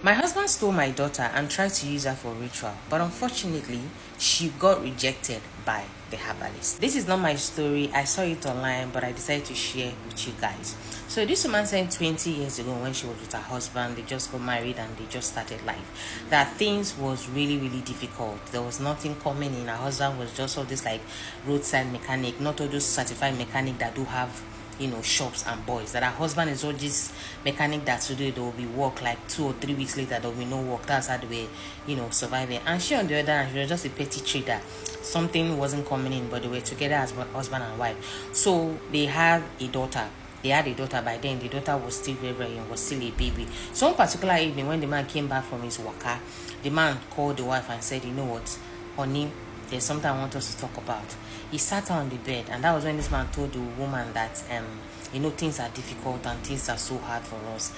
My husband stole my daughter and tried to use her for ritual, but unfortunately, she got rejected by the herbalist. This is not my story. I saw it online, but I decided to share with you guys. So this woman said 20 years ago when she was with her husband, they just got married and they just started life, that things was really difficult. There was nothing coming in. Her husband was just all this like roadside mechanic, not all those certified mechanic that do have shops and boys. That her husband is all this mechanic that today there will be work, like 2 or 3 weeks later there will be no work. That's how they were surviving. And she, on the other hand, she was just a petty trader. Something wasn't coming in, but they were together as husband and wife. So they had a daughter. They had a daughter by then. The daughter was still very young, was still a baby. So one particular evening when the man came back from his waka, the man called the wife and said, "You know what, honey, there's something I want us to talk about." He sat her on the bed, and that was when this man told the woman that things are difficult and things are so hard for us.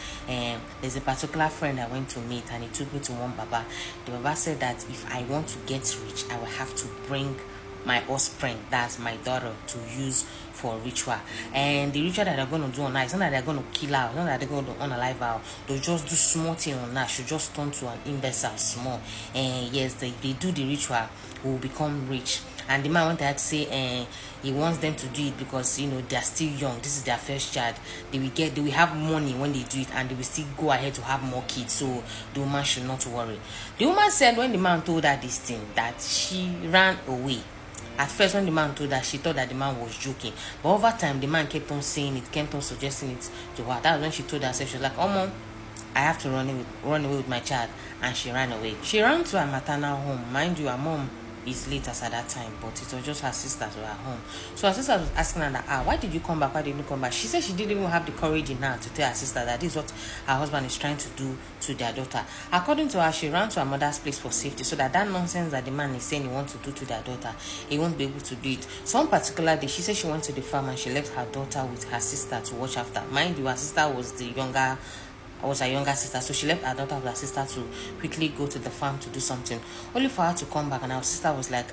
There's a particular friend I went to meet, and he took me to one baba. The baba said that if I want to get rich, I will have to bring my offspring, that's my daughter, to use for ritual. And the ritual that they're going to do on her, it's not that they're going to kill her, it's not that they're going to unalive her. They'll just do small thing on her. She'll just turn to an imbecile small. And yes, they do the ritual, will become rich. And the man wanted to say he wants them to do it because they're still young. This is their first child. They will have money when they do it, and they will still go ahead to have more kids. So the woman should not worry. The woman said when the man told her this thing, that she ran away. At first, when the man told her, she thought that the man was joking. But over time, the man kept on saying it, kept on suggesting it to her. That was when she told herself, she was like, "Oh, mom, I have to run away with my child." And she ran away. She ran to her maternal home. Mind you, her mom is late as at that time, but it was just her sisters who were at home. So her sister was asking her that, why did you come back? Why didn't you come back? She said she didn't even have the courage in her to tell her sister that this is what her husband is trying to do to their daughter. According to her, she ran to her mother's place for safety, so that nonsense that the man is saying he wants to do to their daughter, he won't be able to do it. So one particular day, she said she went to the farm and she left her daughter with her sister to watch after. Mind you, her sister was her younger sister, so she left her daughter with her sister to quickly go to the farm to do something, only for her to come back and her sister was like,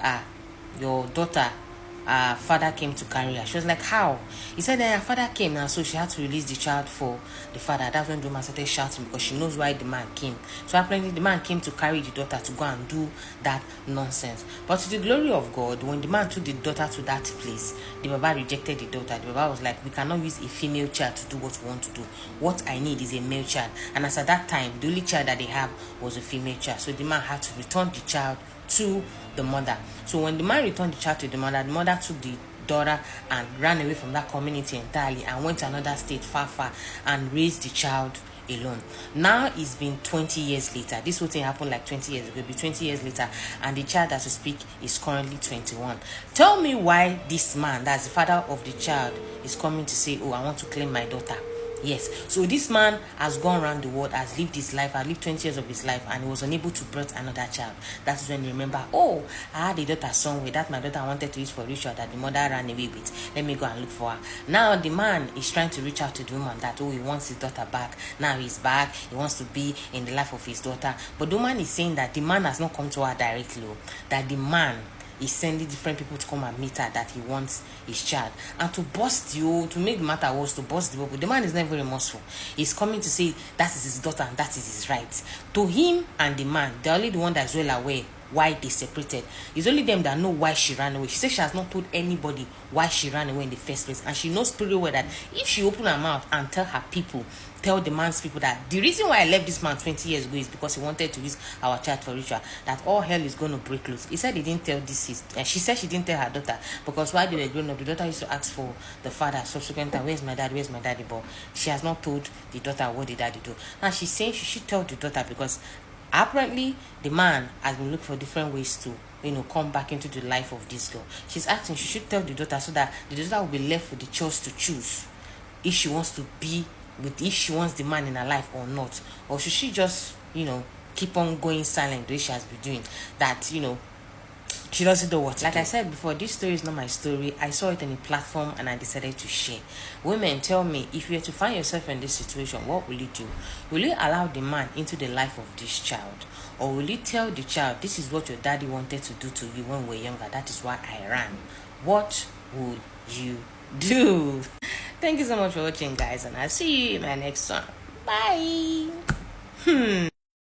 your daughter, father came to carry her. She was like, how? He said that her father came now, so she had to release the child for the father. That's when the woman started shouting because she knows why the man came. So apparently the man came to carry the daughter to go and do that nonsense. But to the glory of God, when the man took the daughter to that place, the baba rejected the daughter. The baba was like, we cannot use a female child to do what we want to do. What I need is a male child. And as at that time, the only child that they have was a female child. So the man had to return the child to the mother. So when the man returned the child to the mother took the daughter and ran away from that community entirely and went to another state far and raised the child alone. Now it's been 20 years later. This whole thing happened like 20 years ago. It'll be 20 years later, and the child, as we speak, is currently 21. Tell me why this man, that's the father of the child, is coming to say, I want to claim my daughter. Yes, so this man has gone around the world, has lived his life, has lived 20 years of his life, and he was unable to birth another child. That's when you remember, I had a daughter somewhere that my daughter wanted to use for ritual that the mother ran away with. Let me go and look for her. Now the man is trying to reach out to the woman that, he wants his daughter back. Now he's back, he wants to be in the life of his daughter. But the woman is saying that the man has not come to her directly, that the man is sending different people to come and meet her, that he wants his child. And to make the matter worse, to burst the bubble, the man is never remorseful. He's coming to say that is his daughter and that is his right. To him and the man, they're only the one that's well aware why they separated. It's only them that know why she ran away. She says she has not told anybody why she ran away in the first place, and she knows pretty well that if she open her mouth and tell the man's people that the reason why I left this man 20 years ago is because he wanted to use our child for ritual, that all hell is going to break loose. He said he didn't tell she said she didn't tell her daughter, because while they were growing up, the daughter used to ask for the father subsequent time, where's my daddy, but she has not told the daughter what the daddy do. Now she's saying she should tell the daughter because apparently the man has been looking for different ways to come back into the life of this girl. She's asking she should tell the daughter so that the daughter will be left with the choice to choose if she wants the man in her life or not, or should she just keep on going silent the way she has been doing, that she doesn't know what to do. I said before, this story is not my story. I saw it on a platform and I decided to share. Women, tell me, if you were to find yourself in this situation, what will you do? Will you allow the man into the life of this child, or will you tell the child, this is what your daddy wanted to do to you when we were younger, that is why I ran? What would you do? Thank you so much for watching, guys, and I'll see you in my next one. Bye.